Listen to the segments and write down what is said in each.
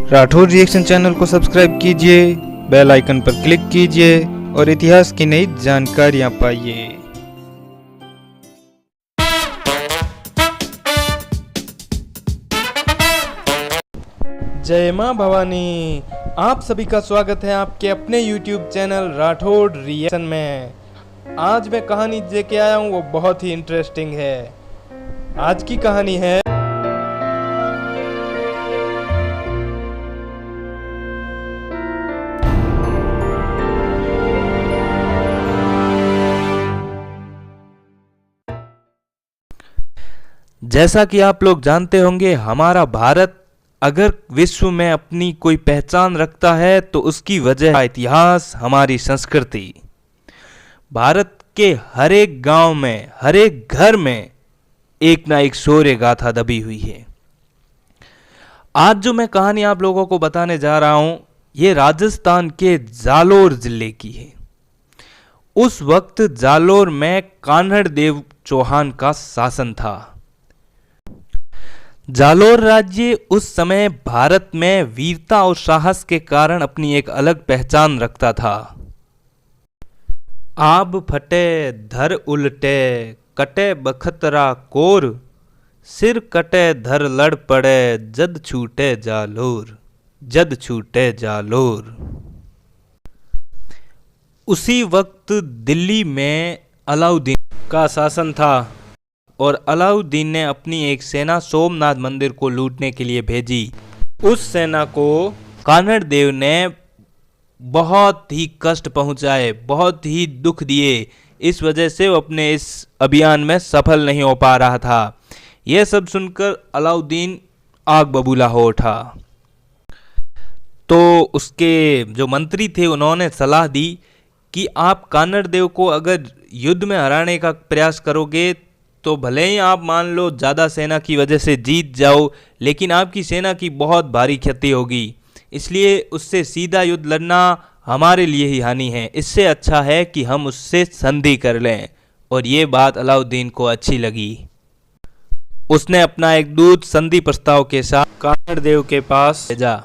Rathore reaction channel को subscribe कीजिए, bell icon पर क्लिक कीजिए और इतिहास की नई जानकारियां पाइए। जय मां भवानी, आप सभी का स्वागत है आपके अपने YouTube चैनल राठौर रिएक्शन में। आज मैं कहानी लेके आया हूँ, वो बहुत ही इंटरेस्टिंग है। आज की कहानी है जैसा कि आप लोग जानते होंगे, हमारा भारत अगर विश्व में अपनी कोई पहचान रखता है तो उसकी वजह इतिहास, हमारी संस्कृति। भारत के हर एक गांव में, हर एक घर में एक ना एक शौर्य गाथा दबी हुई है। आज जो मैं कहानी आप लोगों को बताने जा रहा हूं, ये राजस्थान के जालोर जिले की है। उस वक्त जालोर में कान्हड़ देव चौहान का शासन था। जालोर राज्य उस समय भारत में वीरता और साहस के कारण अपनी एक अलग पहचान रखता था। आब फटे धर उलटे, कटे बखतरा कोर, सिर कटे धर लड़ पड़े, जद छूटे जालोर, जद छूटे जालोर। उसी वक्त दिल्ली में अलाउद्दीन का शासन था और अलाउद्दीन ने अपनी एक सेना सोमनाथ मंदिर को लूटने के लिए भेजी। उस सेना को कान्हड़ देव ने बहुत ही कष्ट पहुंचाए, बहुत ही दुख दिए। इस वजह से वो अपने इस अभियान में सफल नहीं हो पा रहा था। यह सब सुनकर अलाउद्दीन आग बबूला हो उठा। तो उसके जो मंत्री थे, उन्होंने सलाह दी कि आप कान्हड़ देव को अगर युद्ध में हराने का प्रयास करोगे तो भले ही आप मान लो ज़्यादा सेना की वजह से जीत जाओ, लेकिन आपकी सेना की बहुत भारी क्षति होगी। इसलिए उससे सीधा युद्ध लड़ना हमारे लिए ही हानि है। इससे अच्छा है कि हम उससे संधि कर लें। और ये बात अलाउद्दीन को अच्छी लगी। उसने अपना एक दूत संधि प्रस्ताव के साथ कान्हड़ देव के पास भेजा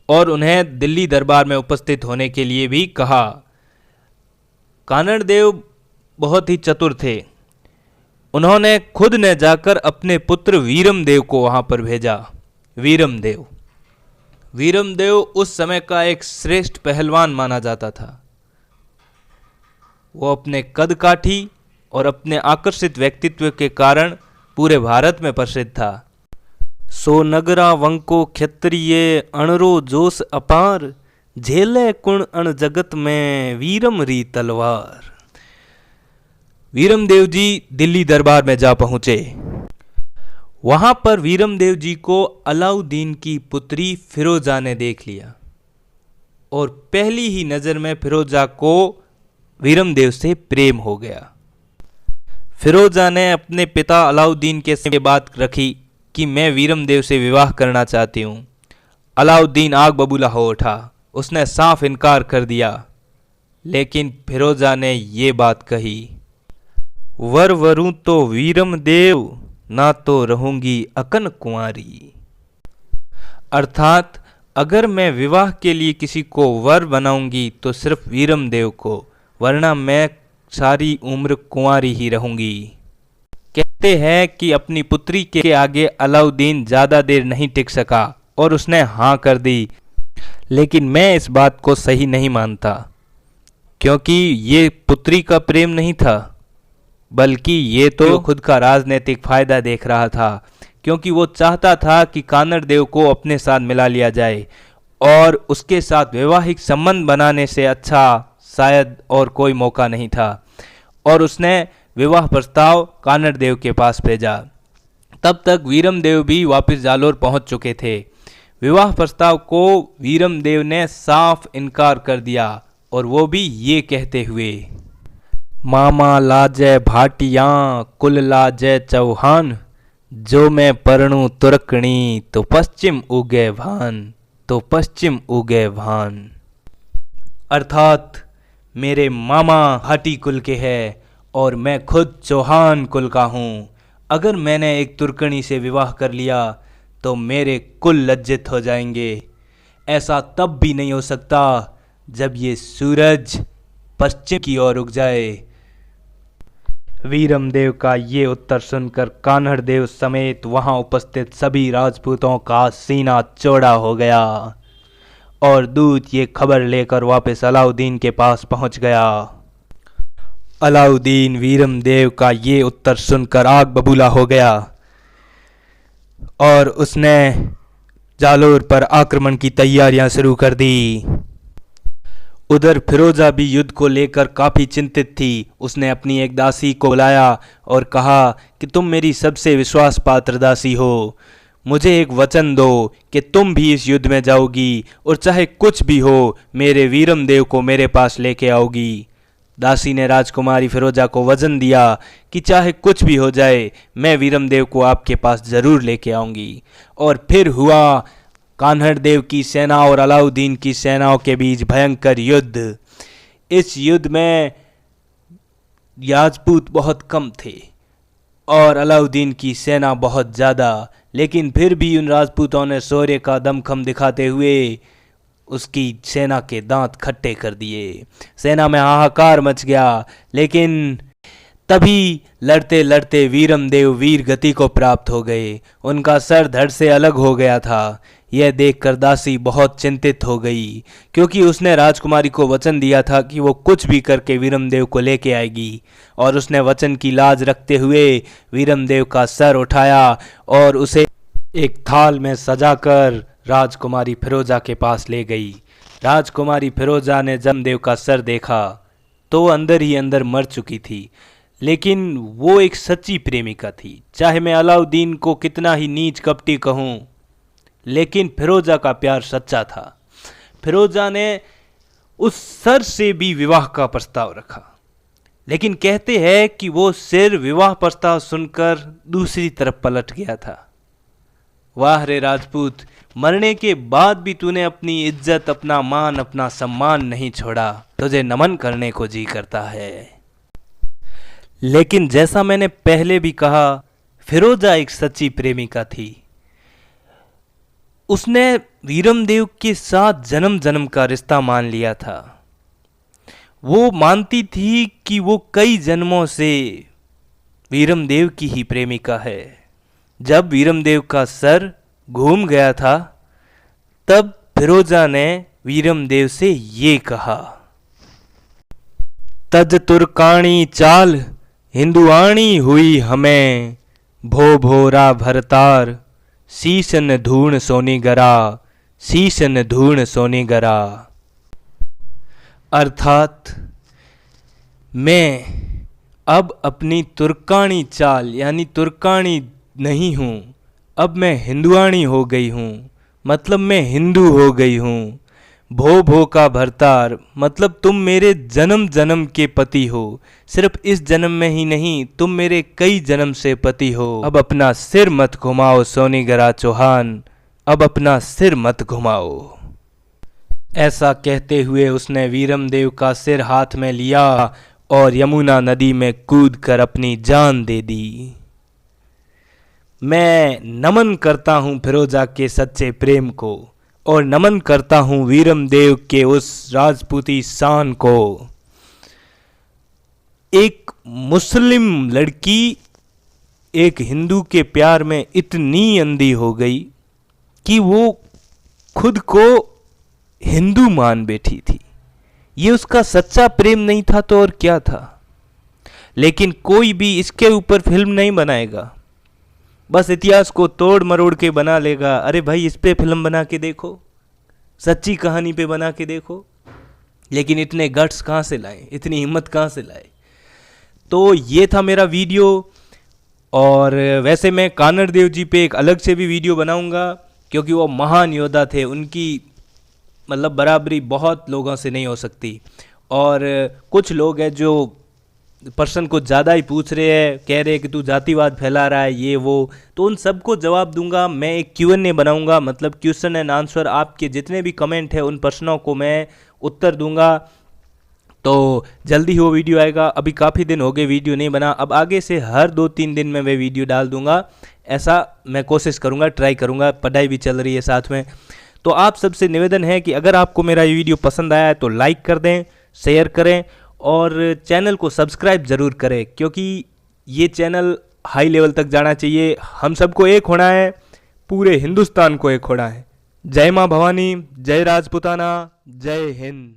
और उन्हें दिल्ली दरबार में उपस्थित होने के लिए भी कहा। कान्हड़ देव बहुत ही चतुर थे। उन्होंने खुद ने जाकर अपने पुत्र वीरमदेव को वहां पर भेजा। वीरमदेव उस समय का एक श्रेष्ठ पहलवान माना जाता था। वो अपने कद काठी और अपने आकर्षित व्यक्तित्व के कारण पूरे भारत में प्रसिद्ध था। सो नगरा वंको क्षत्रिय, अणरो जोश अपार, झेले कुण अण जगत में, वीरम री तलवार। वीरमदेव जी दिल्ली दरबार में जा पहुंचे। वहां पर वीरमदेव जी को अलाउद्दीन की पुत्री फिरोजा ने देख लिया और पहली ही नजर में फिरोजा को वीरमदेव से प्रेम हो गया। फिरोजा ने अपने पिता अलाउद्दीन के सामने बात रखी कि मैं वीरमदेव से विवाह करना चाहती हूं। अलाउद्दीन आग बबूला हो उठा। उसने साफ इनकार कर दिया। लेकिन फिरोजा ने ये बात कही, वर वरूं तो वीरमदेव, ना तो रहूंगी अकन कुंवारी। अर्थात अगर मैं विवाह के लिए किसी को वर बनाऊंगी तो सिर्फ वीरमदेव को, वरना मैं सारी उम्र कुंवारी ही रहूंगी। कहते हैं कि अपनी पुत्री के आगे अलाउद्दीन ज़्यादा देर नहीं टिक सका और उसने हाँ कर दी। लेकिन मैं इस बात को सही नहीं मानता, क्योंकि ये पुत्री का प्रेम नहीं था, बल्कि ये तो खुद का राजनीतिक फायदा देख रहा था। क्योंकि वो चाहता था कि कान्हड़ देव को अपने साथ मिला लिया जाए और उसके साथ वैवाहिक संबंध बनाने से अच्छा शायद और कोई मौका नहीं था। और उसने विवाह प्रस्ताव कान्हड़ देव के पास भेजा। तब तक वीरमदेव भी वापस जालोर पहुंच चुके थे। विवाह प्रस्ताव को वीरमदेव ने साफ इनकार कर दिया और वो भी ये कहते हुए, मामा लाजय भाटियाँ, कुल लाजय चौहान, जो मैं परणु तुर्कणी, तो पश्चिम उगे भान, तो पश्चिम उगे भान। अर्थात मेरे मामा भाटी कुल के हैं और मैं खुद चौहान कुल का हूँ। अगर मैंने एक तुर्कणी से विवाह कर लिया तो मेरे कुल लज्जित हो जाएंगे। ऐसा तब भी नहीं हो सकता जब ये सूरज पश्चिम की ओर उग जाए। वीरमदेव का ये उत्तर सुनकर कान्हड़ देव समेत वहां उपस्थित सभी राजपूतों का सीना चौड़ा हो गया और दूत ये खबर लेकर वापस अलाउद्दीन के पास पहुंच गया। अलाउद्दीन वीरमदेव का ये उत्तर सुनकर आग बबूला हो गया और उसने जालोर पर आक्रमण की तैयारियां शुरू कर दी। उधर फिरोजा भी युद्ध को लेकर काफी चिंतित थी। उसने अपनी एक दासी को बुलाया और कहा कि तुम मेरी सबसे विश्वास पात्र दासी हो, मुझे एक वचन दो कि तुम भी इस युद्ध में जाओगी और चाहे कुछ भी हो मेरे वीरमदेव को मेरे पास लेके आओगी। दासी ने राजकुमारी फिरोजा को वचन दिया कि चाहे कुछ भी हो जाए मैं वीरमदेव को आपके पास जरूर लेके आऊंगी। और फिर हुआ कान्हड़ देव की सेना और अलाउद्दीन की सेनाओं के बीच भयंकर युद्ध। इस युद्ध में राजपूत बहुत कम थे और अलाउद्दीन की सेना बहुत ज़्यादा, लेकिन फिर भी उन राजपूतों ने शौर्य का दमखम दिखाते हुए उसकी सेना के दांत खट्टे कर दिए। सेना में हाहाकार मच गया, लेकिन तभी लड़ते लड़ते वीरमदेव वीर गति को प्राप्त हो गए। उनका सर धड़ से अलग हो गया था। यह देखकर दासी बहुत चिंतित हो गई, क्योंकि उसने राजकुमारी को वचन दिया था कि वो कुछ भी करके वीरमदेव को लेके आएगी, और उसने वचन की लाज रखते हुए वीरमदेव का सर उठाया और उसे एक थाल में सजाकर राजकुमारी फिरोजा के पास ले गई। राजकुमारी फिरोजा ने जमदेव का सर देखा तो वो अंदर ही अंदर मर चुकी थी, लेकिन वो एक सच्ची प्रेमिका थी। चाहे मैं अलाउद्दीन को कितना ही नीच कपटी कहूँ, लेकिन फिरोजा का प्यार सच्चा था। फिरोजा ने उस सर से भी विवाह का प्रस्ताव रखा, लेकिन कहते हैं कि वो सिर विवाह प्रस्ताव सुनकर दूसरी तरफ पलट गया था। वाह रे राजपूत, मरने के बाद भी तूने अपनी इज्जत, अपना मान, अपना सम्मान नहीं छोड़ा। तुझे नमन करने को जी करता है। लेकिन जैसा मैंने पहले भी कहा, फिरोजा एक सच्ची प्रेमिका थी। उसने वीरमदेव के साथ जन्म जन्म का रिश्ता मान लिया था। वो मानती थी कि वो कई जन्मों से वीरमदेव की ही प्रेमिका है। जब वीरमदेव का सर घूम गया था, तब फिरोजा ने वीरमदेव से ये कहा, तज तुर्काणी चाल हिंदुआणी हुई हमें, भो भोरा भरतार शीशन धूण सोनी गरा, शीशन धूण सोनी गरा। अर्थात मैं अब अपनी तुर्काणी चाल यानी तुर्काणी नहीं हूँ, अब मैं हिंदुआणी हो गई हूँ, मतलब मैं हिंदू हो गई हूँ। भो भो का भरतार मतलब तुम मेरे जन्म जन्म के पति हो, सिर्फ इस जन्म में ही नहीं, तुम मेरे कई जन्म से पति हो। अब अपना सिर मत घुमाओ सोनीगरा चौहान, अब अपना सिर मत घुमाओ। ऐसा कहते हुए उसने वीरमदेव का सिर हाथ में लिया और यमुना नदी में कूदकर अपनी जान दे दी। मैं नमन करता हूँ फिरोजा के सच्चे प्रेम को, और नमन करता हूँ वीरमदेव के उस राजपूती शान को। एक मुस्लिम लड़की एक हिंदू के प्यार में इतनी अंधी हो गई कि वो खुद को हिंदू मान बैठी थी। ये उसका सच्चा प्रेम नहीं था तो और क्या था। लेकिन कोई भी इसके ऊपर फिल्म नहीं बनाएगा, बस इतिहास को तोड़ मरोड़ के बना लेगा। अरे भाई, इस पे फिल्म बना के देखो, सच्ची कहानी पे बना के देखो। लेकिन इतने गट्स कहाँ से लाए, इतनी हिम्मत कहाँ से लाए। तो ये था मेरा वीडियो। और वैसे मैं कान्हड़ देव जी पे एक अलग से भी वीडियो बनाऊंगा, क्योंकि वो महान योद्धा थे। उनकी मतलब बराबरी बहुत लोगों से नहीं हो सकती। और कुछ लोग हैं जो पर्सन को ज़्यादा ही पूछ रहे हैं, कह रहे हैं कि तू जातिवाद फैला रहा है, ये वो। तो उन सबको जवाब दूंगा। मैं एक Q&A बनाऊंगा, मतलब क्वेश्चन एंड आंसर। आपके जितने भी कमेंट है उन प्रश्नों को मैं उत्तर दूंगा। तो जल्दी ही वो वीडियो आएगा। अभी काफ़ी दिन हो गए वीडियो नहीं बना, अब आगे से हर 2-3 दिन में मैं वीडियो डाल दूंगा। ऐसा मैं कोशिश करूंगा, ट्राई करूंगा। पढ़ाई भी चल रही है साथ में। तो आप सबसे निवेदन है कि अगर आपको मेरा ये वीडियो पसंद आया है तो लाइक कर दें, शेयर करें और चैनल को सब्सक्राइब ज़रूर करें, क्योंकि ये चैनल हाई लेवल तक जाना चाहिए। हम सबको एक होना है, पूरे हिंदुस्तान को एक होना है। जय माँ भवानी, जय राजपूताना, जय हिंद।